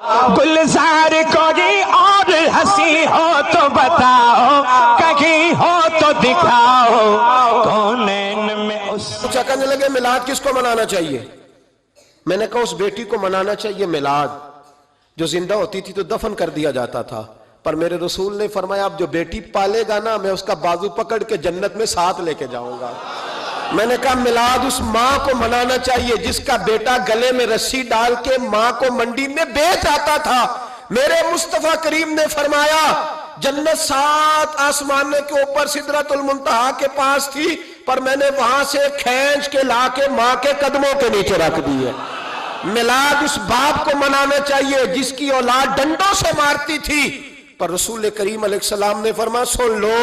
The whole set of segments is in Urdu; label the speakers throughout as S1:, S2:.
S1: گلزار کوئی اور ہنسی ہو تو بتاؤ، کہیں ہو تو دکھاؤ، کونین میں اس
S2: کچھ کہنے لگے میلاد کس کو منانا چاہیے؟ میں نے کہا اس بیٹی کو منانا چاہیے میلاد جو زندہ ہوتی تھی تو دفن کر دیا جاتا تھا، پر میرے رسول نے فرمایا اب جو بیٹی پالے گا نا میں اس کا بازو پکڑ کے جنت میں ساتھ لے کے جاؤں گا۔ میں نے کہا میلاد اس ماں کو منانا چاہیے جس کا بیٹا گلے میں رسی ڈال کے ماں کو منڈی میں بیچ آتا تھا۔ میرے مصطفیٰ کریم نے فرمایا جنت 7 آسمان کے اوپر سدرۃ المنتہا کے پاس تھی، پر میں نے وہاں سے کھینچ کے لا کے ماں کے قدموں کے نیچے رکھ دی ہے۔ میلاد اس باپ کو منانا چاہیے جس کی اولاد ڈنڈوں سے مارتی تھی، پر رسول کریم علیہ السلام نے فرمایا سن لو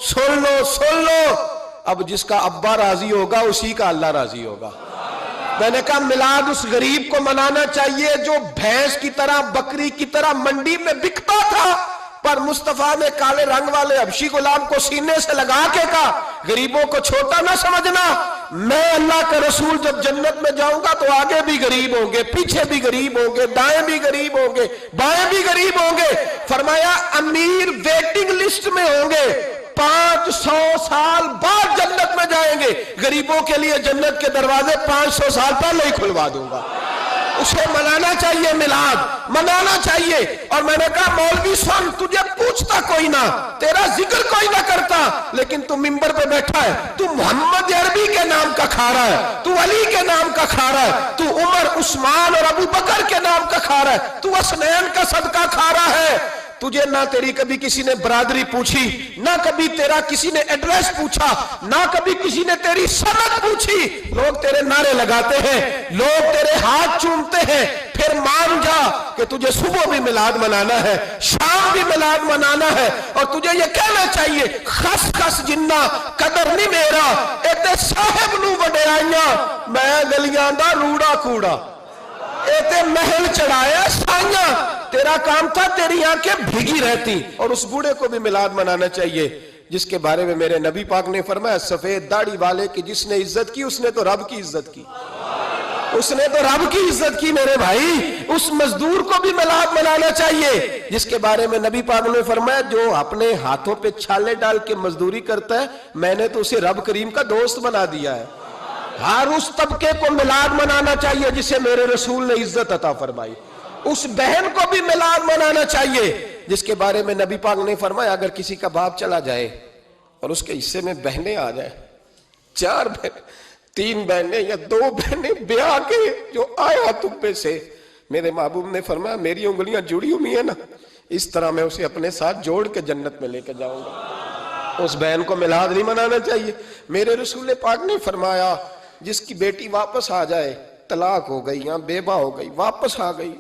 S2: سن لو سن لو، اب جس کا ابا راضی ہوگا اسی کا اللہ راضی ہوگا۔ میں نے کہا میلاد اس غریب کو منانا چاہیے جو بھینس کی طرح بکری کی طرح منڈی میں بکتا تھا، پر مصطفیٰ نے کالے رنگ والے حبشی غلام کو سینے سے لگا کے کہا غریبوں کو چھوٹا نہ سمجھنا، میں اللہ کا رسول جب جنت میں جاؤں گا تو آگے بھی غریب ہوں گے، پیچھے بھی غریب ہوں گے، دائیں بھی غریب ہوں گے، بائیں بھی غریب ہوں گے۔ فرمایا امیر ویٹنگ لسٹ میں ہوں گے، 500 سال بعد جنت میں جائیں گے، غریبوں کے لیے جنت کے دروازے 500 سال پہلے ہی کھلوا دوں گا۔ اسے منانا چاہیے، میلاد منانا چاہیے۔ اور میں نے کہا مولوی سن تجھے پوچھتا کوئی نہ، تیرا ذکر کوئی نہ کرتا، لیکن تو ممبر پہ بیٹھا ہے، تو محمد عربی کے نام کا کھا رہا ہے، تو علی کے نام کا کھا رہا ہے، تو عمر عثمان اور ابو بکر کے نام کا کھا رہا ہے، تو اسنین کا صدقہ کھا رہا ہے۔ تجھے نہ تیری کبھی کسی نے برادری پوچھی، نہ کبھی تیرا کسی نے ایڈریس پوچھا، نہ کبھی کسی نے تیری سند پوچھی، لوگ تیرے نعرے لگاتے ہیں، لوگ تیرے ہاتھ چومتے ہیں۔ پھر مان جا کہ تجھے صبح بھی میلاد منانا ہے، شام بھی میلاد منانا ہے، اور تجھے یہ کہنا چاہیے خس خس جنہ قدر نہیں میرا ایتے صاحب نو وڈیائیاں میں گلیاں دا روڑا کوڑا، ایتے محل چڑھایا سائیاں، تیرا کام تھا تیری آنکھیں بھیگی رہتی۔ اور اس بوڑھے کو بھی میلاد منانا چاہیے جس کے بارے میں میرے نبی پاک نے فرمایا سفید داڑھی والے کی جس نے عزت کی اس نے تو رب کی عزت کی، اس نے تو رب کی عزت کی میرے بھائی۔ اس مزدور کو بھی میلاد منانا چاہیے جس کے بارے میں نبی پاک نے فرمایا جو اپنے ہاتھوں پہ چھالے ڈال کے مزدوری کرتا ہے میں نے تو اسے رب کریم کا دوست بنا دیا ہے۔ ہر اس طبقے کو میلاد منانا چاہیے جسے میرے رسول نے عزت عطا فرمائی۔ اس بہن کو بھی میلاد منانا چاہیے جس کے بارے میں نبی پاک نے فرمایا اگر کسی کا باپ چلا جائے اور اس کے حصے میں بہنیں آ جائیں، 4 بہن 3 بہنیں یا 2 بہنیں بیاہ کے جو آیا تبے سے، میرے محبوب نے فرمایا میری انگلیاں جڑی ہوئی ہیں نا اس طرح میں اسے اپنے ساتھ جوڑ کے جنت میں لے کے جاؤں گا۔ اس بہن کو میلاد نہیں منانا چاہیے۔ میرے رسول پاک نے فرمایا جس کی بیٹی واپس آ جائے، طلاق ہو گئی یا بیوہ ہو گئی، واپس آ گئی،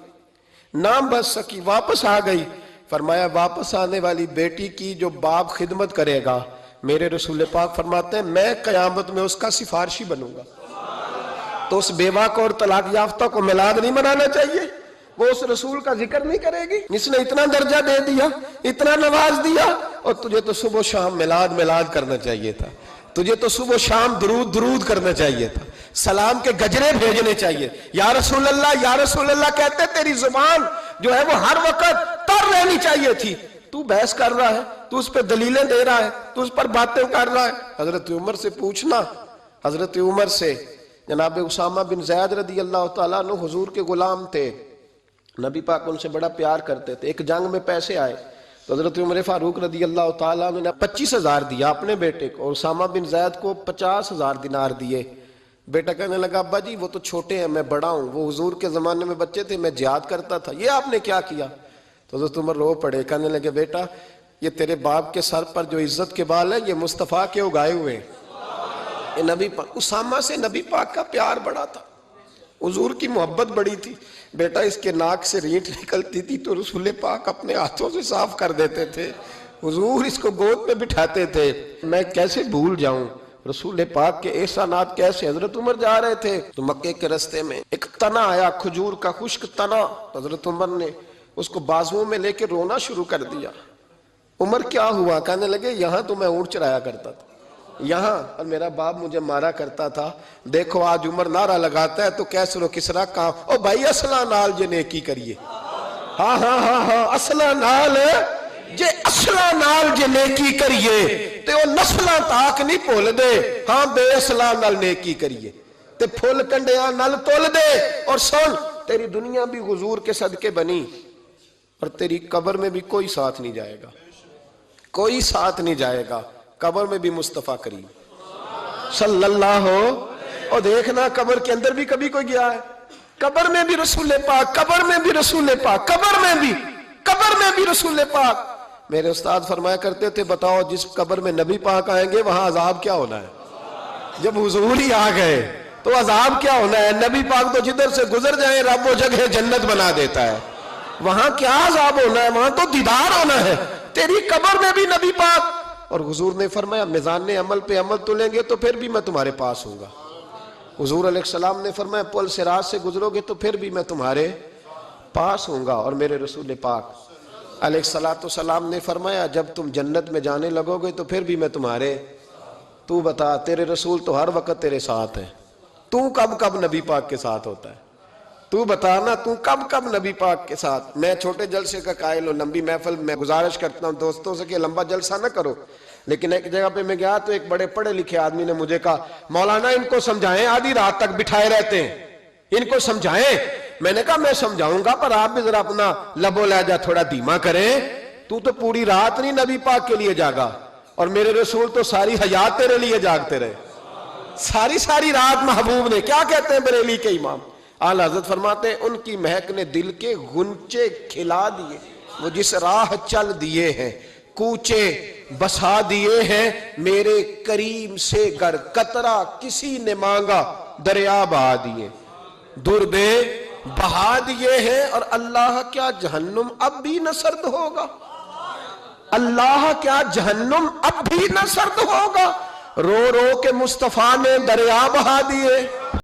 S2: نہ بچ سکی واپس آ گئی، فرمایا واپس آنے والی بیٹی کی جو باپ خدمت کرے گا میرے رسول پاک فرماتے ہیں میں قیامت میں اس کا سفارشی بنوں گا۔ تو اس بیوہ کو اور طلاق یافتہ کو میلاد نہیں منانا چاہیے؟ وہ اس رسول کا ذکر نہیں کرے گی جس نے اتنا درجہ دے دیا، اتنا نواز دیا؟ اور تجھے تو صبح و شام میلاد کرنا چاہیے تھا، تجھے تو صبح و شام درود کرنا چاہیے تھا، سلام کے گجرے بھیجنے چاہیے۔ یا رسول اللہ کہتے تیری زبان جو ہے وہ ہر وقت تر رہنی چاہیے تھی، تو بحث کر رہا ہے، تو اس پہ دلیلیں دے رہا ہے، تو اس پر باتیں کر رہا ہے۔ حضرت عمر سے پوچھنا، حضرت عمر سے جناب اسامہ بن زید رضی اللہ تعالیٰ عنہ حضور کے غلام تھے، نبی پاک ان سے بڑا پیار کرتے تھے۔ ایک جنگ میں پیسے آئے تو حضرت عمر فاروق رضی اللہ تعالیٰ عنہ نے 25,000 دیا اپنے بیٹے کو، اور اسامہ بن زید کو 50,000 دینار دیے۔ بیٹا کہنے لگا ابا جی وہ تو چھوٹے ہیں میں بڑا ہوں، وہ حضور کے زمانے میں بچے تھے میں جہاد کرتا تھا، یہ آپ نے کیا کیا؟ تو حضرت عمر رو پڑے، کہنے لگے بیٹا یہ تیرے باپ کے سر پر جو عزت کے بال ہیں یہ مصطفیٰ کے اگائے ہوئے ہیں۔ یہ نبی پاک، اسامہ سے نبی پاک کا پیار بڑا تھا، حضور کی محبت بڑی تھی۔ بیٹا اس کے ناک سے رینٹ نکلتی تھی تو رسول پاک اپنے ہاتھوں سے صاف کر دیتے تھے، حضور اس کو گود میں بٹھاتے تھے۔ میں کیسے بھول جاؤں رسول پاک کے احسانات کیسے۔ حضرت عمر جا رہے تھے تو مکے کے رستے میں ایک تنا آیا، کھجور کا خشک تنا، حضرت عمر نے اس کو بازوؤں میں لے کے رونا شروع کر دیا۔ عمر کیا ہوا؟ کہنے لگے یہاں تو میں اونٹ چرایا کرتا تھا، یہاں، اور میرا باپ مجھے مارا کرتا تھا، دیکھو آج عمر نعرہ لگاتا ہے تو کیسر و کسرا کام، او بھائی اسلحہ نال جے نیکی کریے، ہاں ہاں ہاں ہاں اصلہ نال جے اصلہ نال جے نیکی کریے تے وہ نسلہ تاک نہیں بھول دے. ہاں بے اصلہ نال نیکی کریے تے پھول کنڈیاں نال تول دے. اور سن تیری دنیا بھی حضور کے صدقے بنی اور تیری قبر میں بھی کوئی ساتھ نہیں جائے گا, کوئی ساتھ نہیں جائے گا. قبر میں بھی مصطفیٰ کریم صلی اللہ ہو. اور دیکھنا قبر کے اندر بھی کبھی کوئی گیا ہے؟ قبر میں بھی رسول پاک, قبر میں بھی رسول پاک, قبر میں بھی رسول پاک. میرے استاد فرمایا کرتے تھے بتاؤ جس قبر میں نبی پاک آئیں گے وہاں عذاب کیا ہونا ہے؟ جب حضور ہی آ گئے تو عذاب کیا ہونا ہے؟ نبی پاک تو جدھر سے گزر جائیں رب وہ جگہ جنت بنا دیتا ہے. وہاں کیا عذاب ہونا ہے؟ وہاں تو دیدار ہونا ہے. تیری قبر میں بھی نبی پاک. اور حضور نے فرمایا میزان عمل پہ عمل تلیں گے تو پھر بھی میں تمہارے پاس ہوں گا. حضور علیہ السلام نے فرمایا پل صراط سے گزرو گے تو پھر بھی میں تمہارے پاس ہوں گا. اور میرے رسول پاک علیہ السلام نے فرمایا جب تم جنت میں جانے لگو گے تو پھر بھی میں تمہارے. تو بتا تیرے رسول تو ہر وقت تیرے ساتھ ہیں, تو کب کب نبی پاک کے ساتھ ہوتا ہے؟ تو بتا نا تو کب کب نبی پاک کے ساتھ؟ میں چھوٹے جلسے کا قائل ہوں, لمبی محفل میں گزارش کرتا ہوں دوستوں سے کہ لمبا جلسہ نہ کرو. لیکن ایک جگہ پہ میں گیا تو ایک بڑے پڑھے لکھے آدمی نے مجھے کہا مولانا ان کو سمجھائیں, آدھی رات تک بٹھائے رہتے ہیں, ان کو سمجھائیں. میں نے کہا میں سمجھاؤں گا پر آپ بھی ذرا اپنا لب و لہجہ تھوڑا دھیما کریں. تو پوری رات نہیں نبی پاک کے لیے جاگا اور میرے رسول تو ساری حیات تیرے لیے جاگتے رہے, ساری رات محبوب نے. کیا کہتے ہیں بریلی کے امام اعلیٰ حضرت فرماتے ہیں ان کی مہک نے دل کے غنچے کھلا دیے, وہ جس راہ چل دیے ہیں کوچے بسا دیے ہیں, میرے کریم سے گر قطرہ کسی نے مانگا دریا بہا دیے, دربے بہا دیے ہیں. اور اللہ کیا جہنم اب بھی نہ سرد ہوگا؟ اللہ کیا جہنم اب بھی نہ سرد ہوگا؟ رو رو کے مصطفیٰ نے دریا بہا دیے.